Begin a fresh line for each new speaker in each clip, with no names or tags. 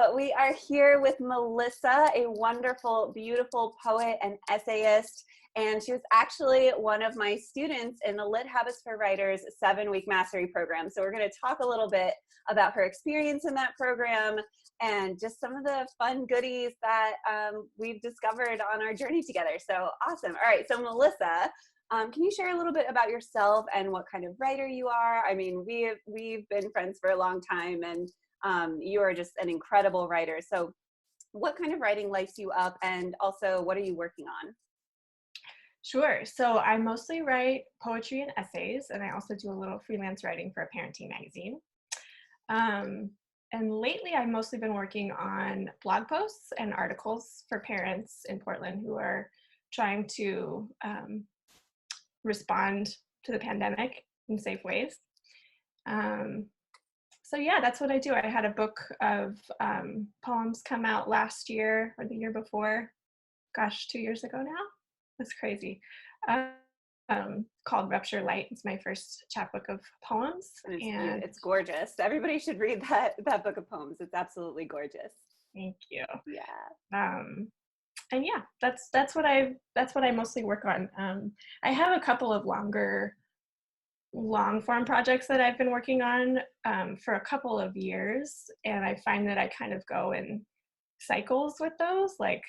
So we are here with Melissa, a wonderful, beautiful poet and essayist. And she was actually one of my students in the LitHabits for Writers 7-week mastery program. So we're going to talk a little bit about her experience in that program and just some of the fun goodies that we've discovered on our journey together. So awesome. All right. So Melissa, can you share a little bit about yourself and what kind of writer you are? I mean, we've been friends for a long time, and you are just an incredible writer. So what kind of writing lights you up, and also what are you working on?
Sure. So I mostly write poetry and essays, and I also do a little freelance writing for a parenting magazine. And lately, I've mostly been working on blog posts and articles for parents in Portland who are trying to respond to the pandemic in safe ways. So yeah, that's what I do. I had a book of poems come out last year or the year before. Gosh, 2 years ago now? That's crazy. Called Rupture Light. It's my first chapbook of poems.
And it's gorgeous. Everybody should read that book of poems. It's absolutely gorgeous.
Thank you.
Yeah.
And yeah, that's what I mostly work on. I have a couple of long form projects that I've been working on for a couple of years, and I find that I kind of go in cycles with those. Like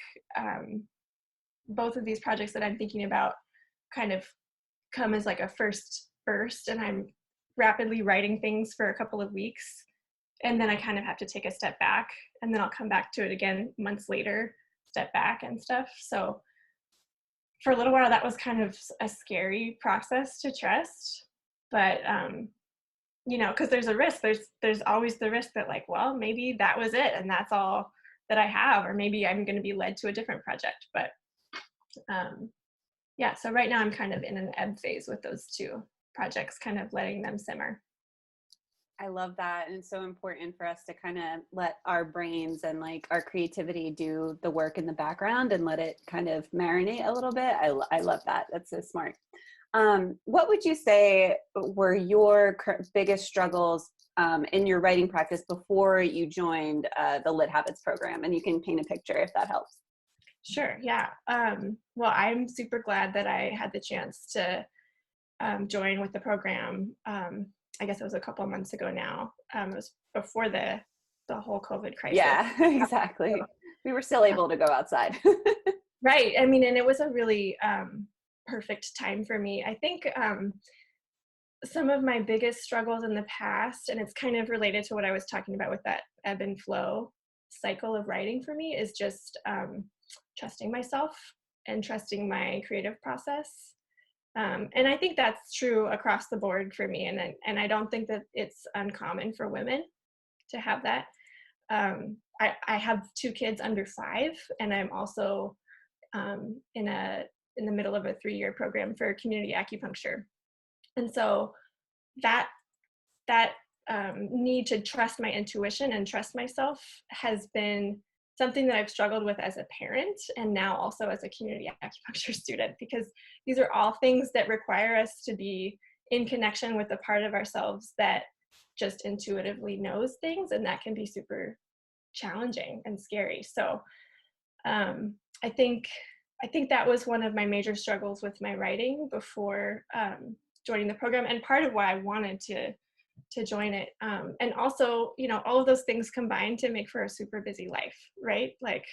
both of these projects that I'm thinking about kind of come as like a first burst, and I'm rapidly writing things for a couple of weeks, and then I kind of have to take a step back, and then I'll come back to it again months later, step back and stuff. So for a little while that was kind of a scary process to trust, but you know, because there's a risk, there's always the risk that, like, well, maybe that was it and that's all that I have, or maybe I'm going to be led to a different project. But yeah, so right now I'm kind of in an ebb phase with those two projects, kind of letting them simmer.
I love that. And it's so important for us to kind of let our brains and like our creativity do the work in the background and let it kind of marinate a little bit. I love that. That's so smart. What would you say were your biggest struggles in your writing practice before you joined the LitHabits program? And you can paint a picture if that helps.
Sure, yeah. Well, I'm super glad that I had the chance to join with the program. I guess it was a couple of months ago now. It was before the whole COVID crisis.
Yeah, exactly. We were still able to go outside.
Right. I mean, and it was a really perfect time for me. I think some of my biggest struggles in the past, and it's kind of related to what I was talking about with that ebb and flow cycle of writing for me, is just trusting myself and trusting my creative process. And I think that's true across the board for me. And I don't think that it's uncommon for women to have that. I have 2 kids under 5, and I'm also in the middle of a 3-year program for community acupuncture. And so that need to trust my intuition and trust myself has been something that I've struggled with as a parent, and now also as a community acupuncture student, because these are all things that require us to be in connection with the part of ourselves that just intuitively knows things, and that can be super challenging and scary. So I think that was one of my major struggles with my writing before joining the program, and part of why I wanted to join it. And also, you know, all of those things combined to make for a super busy life, right? Like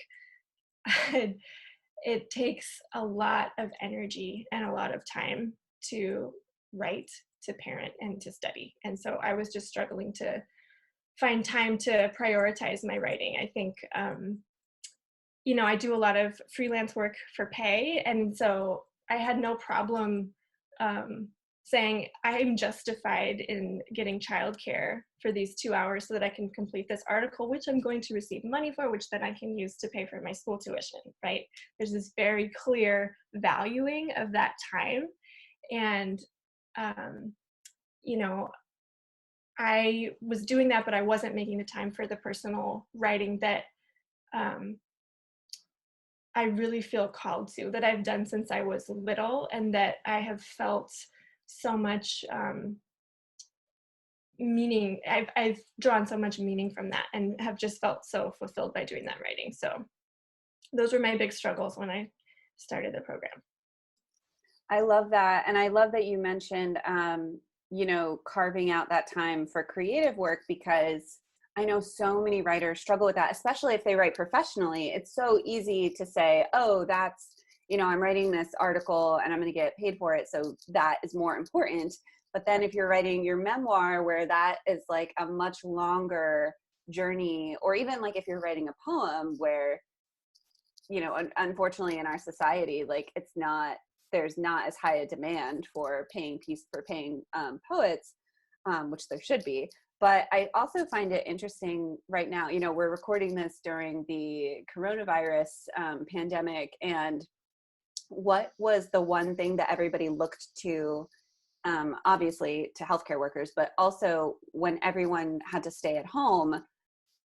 it takes a lot of energy and a lot of time to write, to parent, and to study. And so I was just struggling to find time to prioritize my writing. I think, you know, I do a lot of freelance work for pay. And so I had no problem saying I'm justified in getting childcare for these 2 hours so that I can complete this article, which I'm going to receive money for, which then I can use to pay for my school tuition, right? There's this very clear valuing of that time. And, you know, I was doing that, but I wasn't making the time for the personal writing that I really feel called to, that I've done since I was little, and that I have felt so much meaning, I've drawn so much meaning from that and have just felt so fulfilled by doing that writing. So those were my big struggles when I started the program.
I love that. And I love that you mentioned, you know, carving out that time for creative work, because I know so many writers struggle with that, especially if they write professionally. It's so easy to say, oh, that's, you know, I'm writing this article and I'm going to get paid for it, so that is more important. But then if you're writing your memoir, where that is like a much longer journey, or even like if you're writing a poem where, you know, unfortunately in our society, like it's not, there's not as high a demand for paying poets, which there should be. But I also find it interesting right now, you know, we're recording this during the coronavirus pandemic, and what was the one thing that everybody looked to, obviously to healthcare workers, but also when everyone had to stay at home,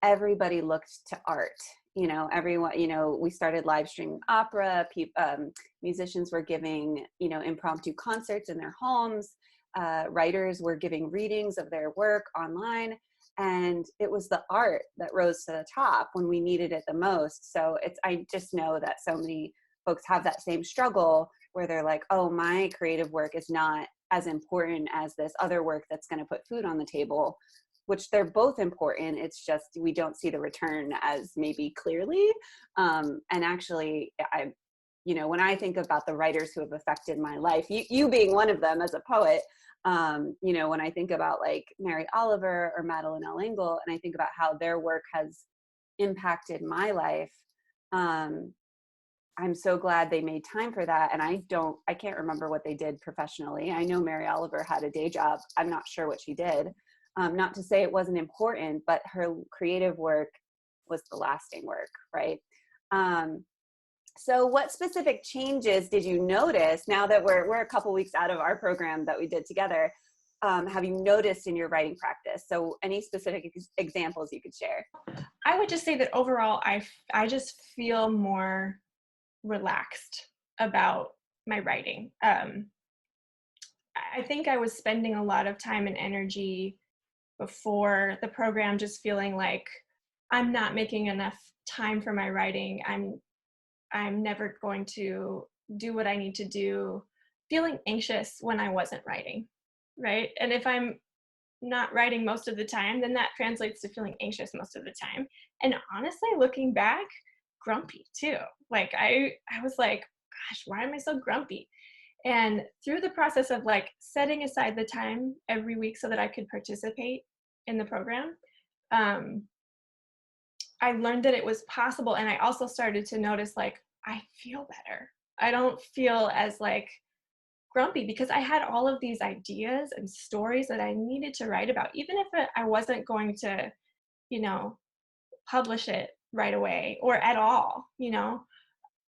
everybody looked to art. You know, everyone, you know, we started live streaming opera. Musicians were giving, you know, impromptu concerts in their homes. Writers were giving readings of their work online. And it was the art that rose to the top when we needed it the most. So I just know that so many folks have that same struggle where they're like, oh, my creative work is not as important as this other work that's going to put food on the table, which they're both important. It's just we don't see the return as maybe clearly. And actually, you know, when I think about the writers who have affected my life, you being one of them as a poet, you know, when I think about like Mary Oliver or Madeline L. Engel, and I think about how their work has impacted my life, I'm so glad they made time for that. And I can't remember what they did professionally. I know Mary Oliver had a day job. I'm not sure what she did. Not to say it wasn't important, but her creative work was the lasting work, right? So what specific changes did you notice now that we're a couple weeks out of our program that we did together? Have you noticed in your writing practice? So any specific examples you could share?
I would just say that overall, I just feel more relaxed about my writing. I think I was spending a lot of time and energy before the program just feeling like I'm not making enough time for my writing. I'm never going to do what I need to do, feeling anxious when I wasn't writing, right? And if I'm not writing most of the time, then that translates to feeling anxious most of the time. And honestly, looking back, grumpy too. Like I was like, gosh, why am I so grumpy? And through the process of like setting aside the time every week so that I could participate in the program, um, I learned that it was possible. And I also started to notice like, I feel better. I don't feel as like grumpy because I had all of these ideas and stories that I needed to write about, even if I wasn't going to, you know, publish it right away or at all, you know,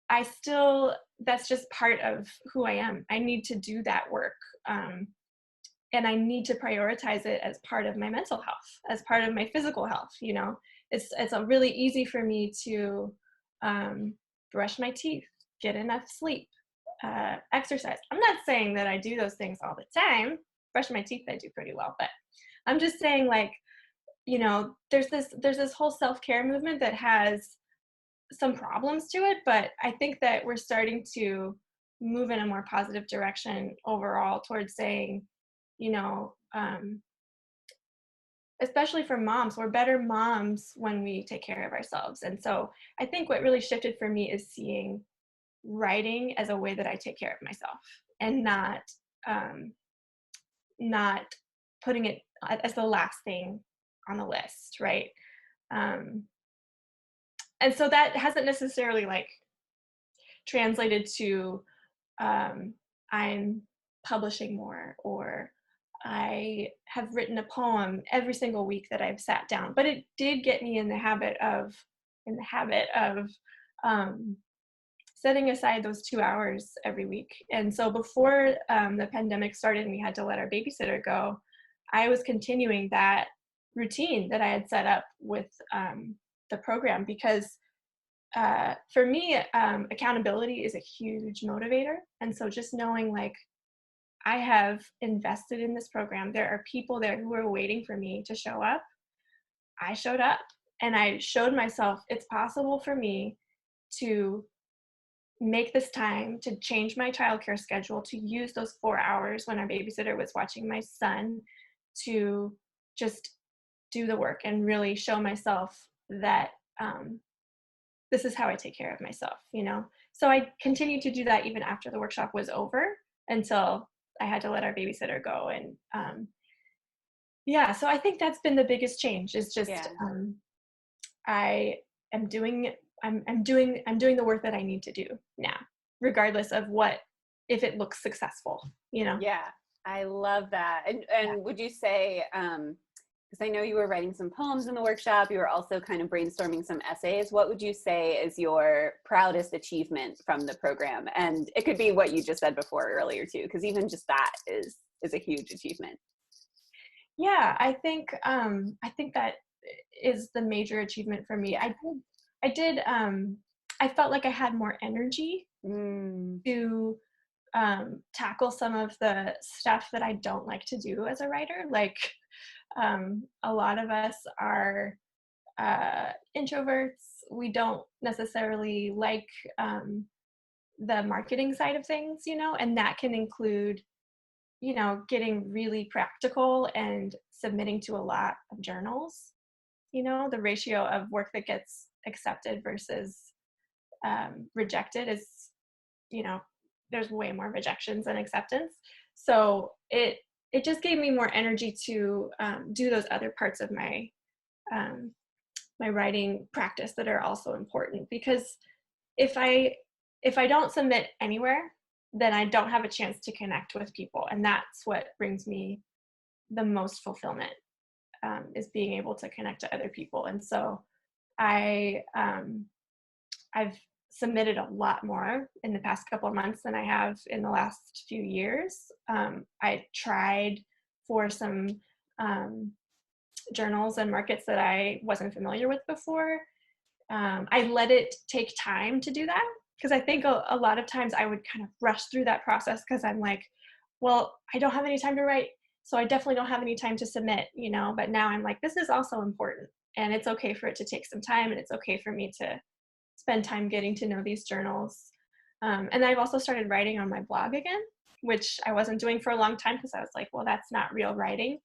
I still, that's just part of who I am. I need to do that work. And I need to prioritize it as part of my mental health, as part of my physical health. You know, it's a really easy for me to brush my teeth, get enough sleep, exercise. I'm not saying that I do those things all the time. Brush my teeth, I do pretty well, but I'm just saying, like, you know, there's this whole self-care movement that has some problems to it, but I think that we're starting to move in a more positive direction overall towards saying, you know, especially for moms, we're better moms when we take care of ourselves. And so I think what really shifted for me is seeing writing as a way that I take care of myself and um, not putting it as the last thing on the list, right? Um, and so that hasn't necessarily like translated to I'm publishing more or I have written a poem every single week that I've sat down, but it did get me in the habit of um, setting aside those 2 hours every week. And so before the pandemic started and we had to let our babysitter go, I was continuing that routine that I had set up with the program because for me, accountability is a huge motivator. And so just knowing like I have invested in this program. There are people there who are waiting for me to show up. I showed up and I showed myself it's possible for me to make this time, to change my childcare schedule, to use those 4 hours when our babysitter was watching my son to just do the work and really show myself that this is how I take care of myself, you know? So I continued to do that even after the workshop was over until I had to let our babysitter go. And yeah, so I think that's been the biggest change is just
Yeah.
I am doing I'm doing the work that I need to do now, regardless of if it looks successful, you know?
Yeah, I love that. And
Yeah.
would you say, because I know you were writing some poems in the workshop, you were also kind of brainstorming some essays. What would you say is your proudest achievement from the program? And it could be what you just said before earlier too, because even just that is a huge achievement.
Yeah, I think that is the major achievement for me.
Yeah.
I felt like I had more energy
Mm,
to tackle some of the stuff that I don't like to do as a writer. Like a lot of us are introverts. We don't necessarily like the marketing side of things, you know, and that can include, you know, getting really practical and submitting to a lot of journals. You know, the ratio of work that gets accepted versus rejected is, you know, there's way more rejections than acceptance. So it just gave me more energy to do those other parts of um, my writing practice that are also important. Because if I don't submit anywhere, then I don't have a chance to connect with people, and that's what brings me the most fulfillment, is being able to connect to other people. And so I I've submitted a lot more in the past couple of months than I have in the last few years. I tried for some journals and markets that I wasn't familiar with before. I let it take time to do that because I think a lot of times I would kind of rush through that process because I'm like, well, I don't have any time to write, so I definitely don't have any time to submit, you know. But now I'm like, this is also important, and it's okay for it to take some time, and it's okay for me to spend time getting to know these journals. And I've also started writing on my blog again, which I wasn't doing for a long time because I was like, well, that's not real writing.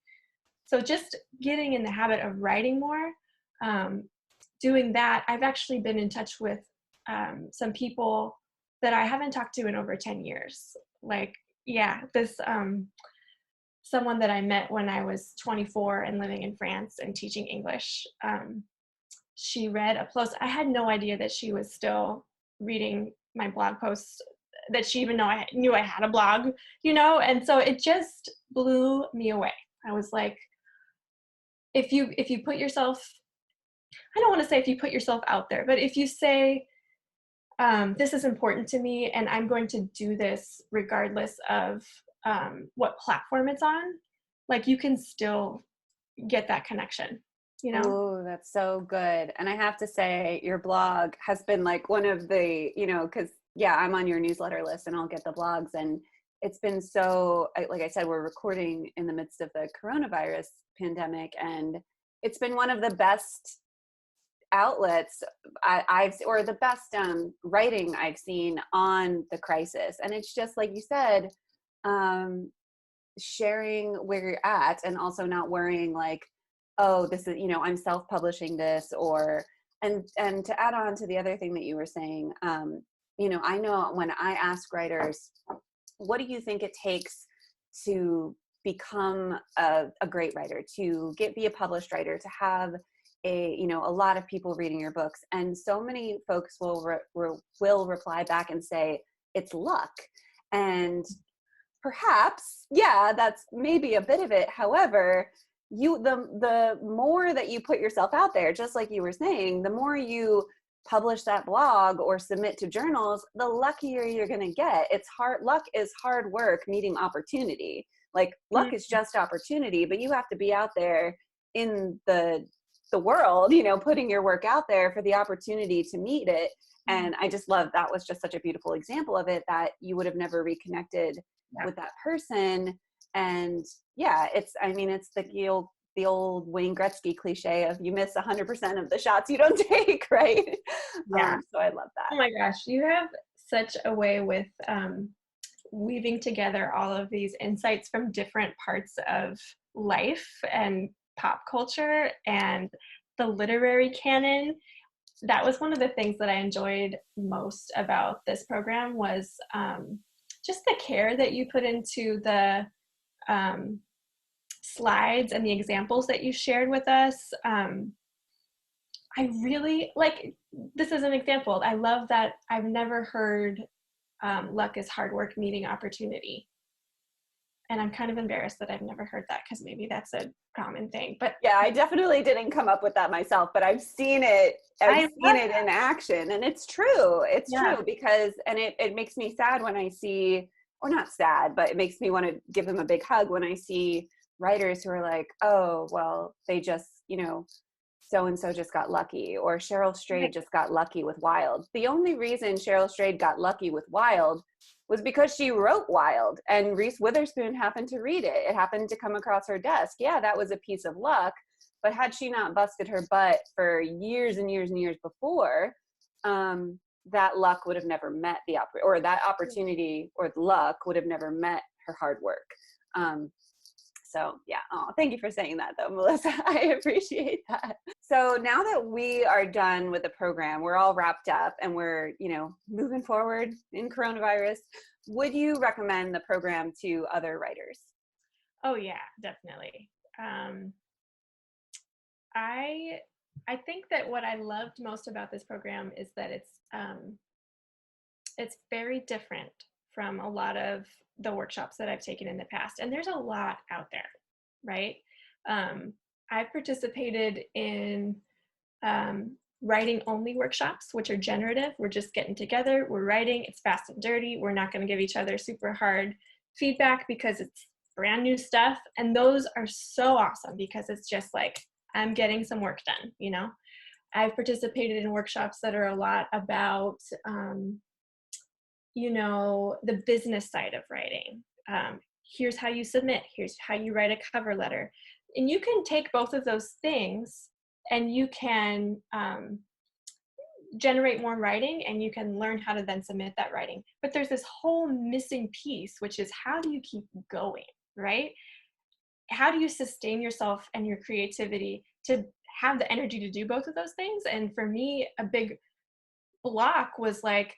So just getting in the habit of writing more, um, doing that. I've actually been in touch with some people that I haven't talked to in over 10 years. Like, yeah, this someone that I met when I was 24 and living in France and teaching English. She read a post. I had no idea that she was still reading my blog posts, that she even knew I had a blog, you know? And so it just blew me away. I was like, if you put yourself, I don't want to say if you put yourself out there, but if you say, this is important to me and I'm going to do this regardless of what platform it's on, like you can still get that connection, you know?
oh, that's so good. And I have to say, your blog has been like one of the, you know, because yeah, I'm on your newsletter list and I'll get the blogs. And it's been so, like I said, we're recording in the midst of the coronavirus pandemic. And it's been one of the best outlets I've, or the best writing I've seen on the crisis. And it's just like you said, um, sharing where you're at and also not worrying like, oh, this is, you know, I'm self-publishing this, or and to add on to the other thing that you were saying, you know, I know when I ask writers, what do you think it takes to become a great writer, to be a published writer, to have a, you know, a lot of people reading your books, and so many folks will reply back and say it's luck. And perhaps, yeah, that's maybe a bit of it. However, the more that you put yourself out there, just like you were saying, the more you publish that blog or submit to journals, the luckier you're going to get. It's hard. Luck is hard work meeting opportunity. Like luck is just opportunity, but you have to be out there in the world, you know, putting your work out there for the opportunity to meet it. And I just love, that was just such a beautiful example of it, that you would have never reconnected
Yeah.
with that person. And yeah, I mean, it's the old Wayne Gretzky cliche of you miss 100% of the shots you don't take, right?
Yeah.
So I love
Oh
that.
my gosh, you have such a way with weaving together all of these insights from different parts of life and pop culture and the literary canon. That was one of the things that I enjoyed most about this program was just the care that you put into the um, slides and the examples that you shared with us. I really like, this is an example. I love that I've never heard luck is hard work meeting opportunity. And I'm kind of embarrassed that I've never heard that because maybe that's a common thing. But
Yeah, I definitely didn't come up with that myself, but I've seen it. I've
I
seen
love
it
that.
in action, and it's true. It's
Yeah.
true because, and it makes me sad when I see, or not sad, but it makes me want to give them a big hug when I see writers who are like, oh, well, they just, so and so just got lucky, or Cheryl Strayed just got lucky with Wild. The only reason Cheryl Strayed got lucky with Wild was because she wrote Wild, and Reese Witherspoon happened to read it. It happened to come across her desk. Yeah, that was a piece of luck, but had she not busted her butt for years and years and years before, that luck would have never met or that opportunity or the luck would have never met her hard work. So yeah, oh, thank you for saying that though, Melissa. I appreciate that. So now that we are done with the program, we're all wrapped up and we're, moving forward in coronavirus, would you recommend the program to other writers?
Oh yeah, definitely. I I think that what I loved most about this program is that it's very different from a lot of the workshops that I've taken in the past, and there's a lot out there, right? Um, I've participated in writing only workshops, which are generative. We're just getting together, we're writing, it's fast and dirty. We're not going to give each other super hard feedback because it's brand new stuff. And those are so awesome because it's just like, I'm getting some work done. I've participated in workshops that are a lot about, the business side of writing. Here's how you submit, here's how you write a cover letter. And you can take both of those things and you can generate more writing and you can learn how to then submit that writing. But there's this whole missing piece, which is how do you keep going, right? How do you sustain yourself and your creativity to have the energy to do both of those things? And for me, a big block was like,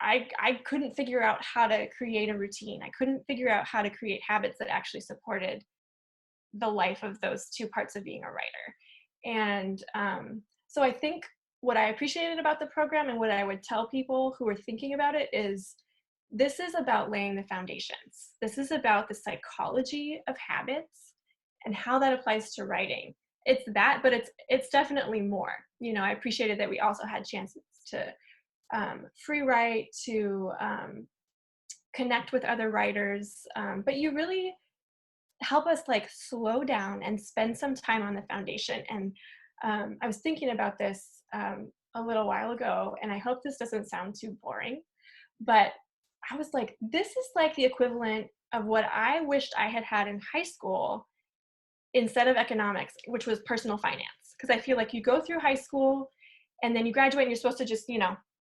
I couldn't figure out how to create a routine. I couldn't figure out how to create habits that actually supported the life of those two parts of being a writer. And so I think what I appreciated about the program and what I would tell people who are thinking about it is this is about laying the foundations. This is about the psychology of habits and how that applies to writing. It's that, but it's definitely more. I appreciated that we also had chances to free write, to connect with other writers, but you really help us like slow down and spend some time on the foundation. And I was thinking about this a little while ago, and I hope this doesn't sound too boring, but I was like, this is like the equivalent of what I wished I had had in high school instead of economics, which was personal finance. Because I feel like you go through high school and then you graduate and you're supposed to just,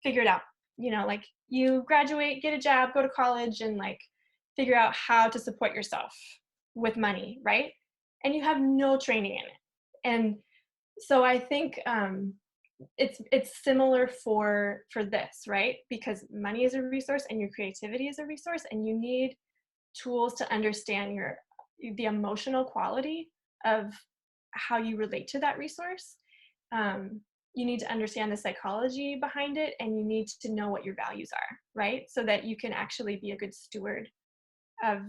figure it out. Like you graduate, get a job, go to college, and like figure out how to support yourself with money, right? And you have no training in it. And so I think it's similar for this, right? Because money is a resource and your creativity is a resource, and you need tools to understand the emotional quality of how you relate to that resource. You need to understand the psychology behind it, and you need to know what your values are, right? So that you can actually be a good steward of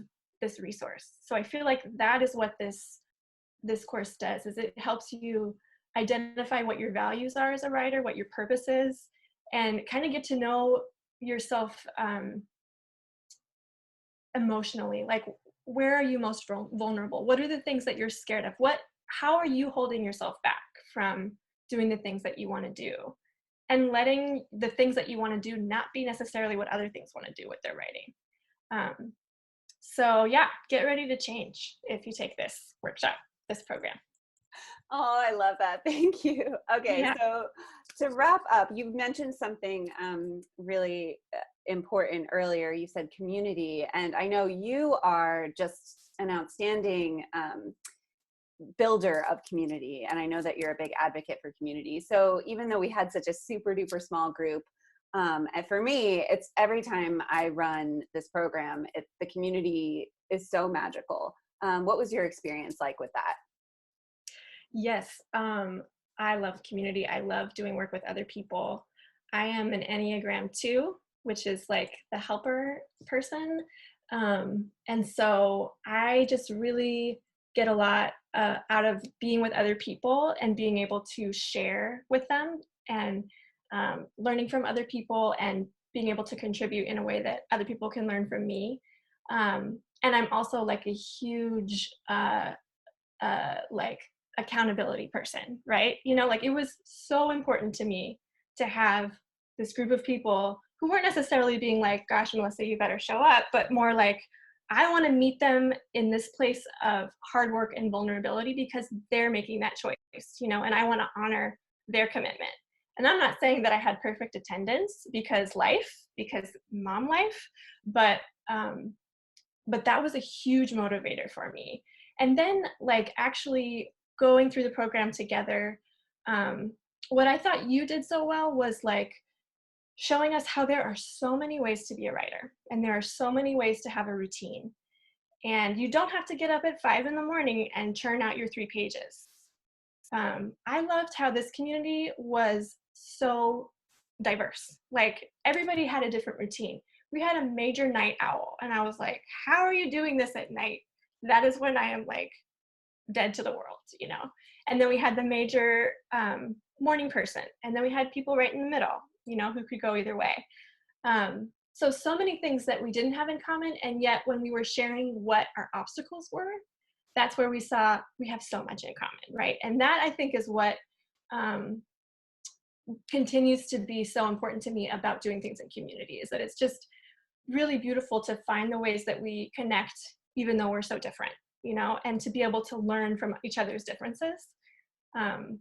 this resource. So I feel like that is what this course does, is it helps you identify what your values are as a writer, what your purpose is, and kind of get to know yourself emotionally. Like, where are you most vulnerable? What are the things that you're scared of? How are you holding yourself back from doing the things that you want to do? And letting the things that you want to do not be necessarily what other things want to do with their writing. So yeah, get ready to change if you take this workshop, this program.
Oh, I love that. Thank you. Okay,
Yeah.
so to wrap up, you mentioned something really important earlier. You said community, and I know you are just an outstanding builder of community, and I know that you're a big advocate for community. So even though we had such a super duper small group, and for me, it's every time I run this program, the community is so magical. What was your experience like with that?
Yes, I love community. I love doing work with other people. I am an Enneagram 2, which is like the helper person. And so I just really get a lot out of being with other people and being able to share with them and learning from other people and being able to contribute in a way that other people can learn from me. And I'm also like a huge like accountability person, right? You know, like it was so important to me to have this group of people who weren't necessarily being like, gosh, Melissa, you better show up, but more like, I want to meet them in this place of hard work and vulnerability because they're making that choice, you know, and I want to honor their commitment. And I'm not saying that I had perfect attendance because mom life, but um, but that was a huge motivator for me. And then like actually going through the program together, um, what I thought you did so well was like showing us how there are so many ways to be a writer and there are so many ways to have a routine. And you don't have to get up at 5 in the morning and churn out your 3 pages. I loved how this community was so diverse. Like everybody had a different routine. We had a major night owl, and I was like, how are you doing this at night? That is when I am like dead to the world, you know? And then we had the major morning person, and then we had people right in the middle, you know, who could go either way. So many things that we didn't have in common, and yet when we were sharing what our obstacles were, that's where we saw we have so much in common, right? And that I think is what um, continues to be so important to me about doing things in community is that it's just really beautiful to find the ways that we connect even though we're so different, you know, and to be able to learn from each other's differences. Um,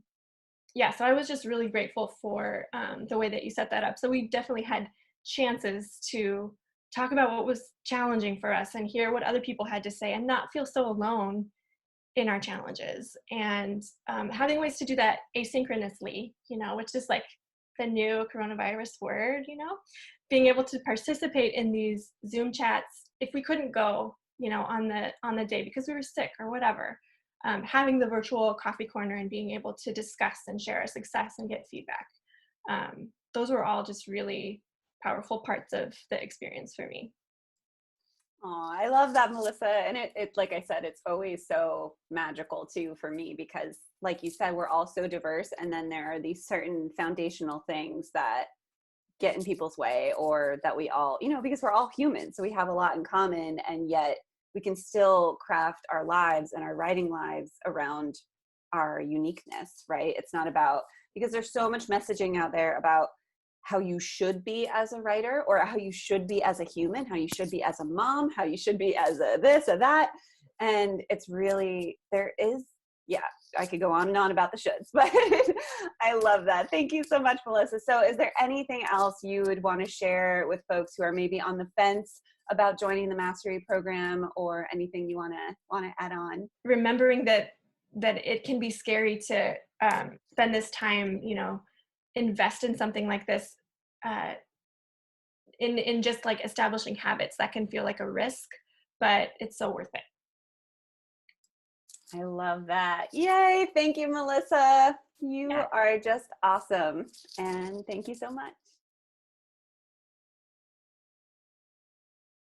yeah, so I was just really grateful for the way that you set that up. So we definitely had chances to talk about what was challenging for us and hear what other people had to say and not feel so alone in our challenges. And having ways to do that asynchronously, you know, which is like the new coronavirus word, you know, being able to participate in these Zoom chats if we couldn't go, you know, on the day because we were sick or whatever. Having the virtual coffee corner and being able to discuss and share our success and get feedback. Those were all just really powerful parts of the experience for me.
Oh, I love that, Melissa. And it, like I said, it's always so magical too for me because, like you said, we're all so diverse. And then there are these certain foundational things that get in people's way or that we all, you know, because we're all human. So we have a lot in common. And yet we can still craft our lives and our writing lives around our uniqueness, right? It's not about, because there's so much messaging out there about how you should be as a writer or how you should be as a human, how you should be as a mom, how you should be as a this or that. And it's really, there is, yeah, I could go on and on about the shoulds, but I love that. Thank you so much, Melissa. So is there anything else you would want to share with folks who are maybe on the fence about joining the mastery program or anything you want to add on?
Remembering that it can be scary to spend this time, you know, invest in something like this, uh, in just like establishing habits that can feel like a risk, but it's so worth it.
I love that. Yay. Thank you, Melissa. You
Yeah.
are just awesome. And thank you so much.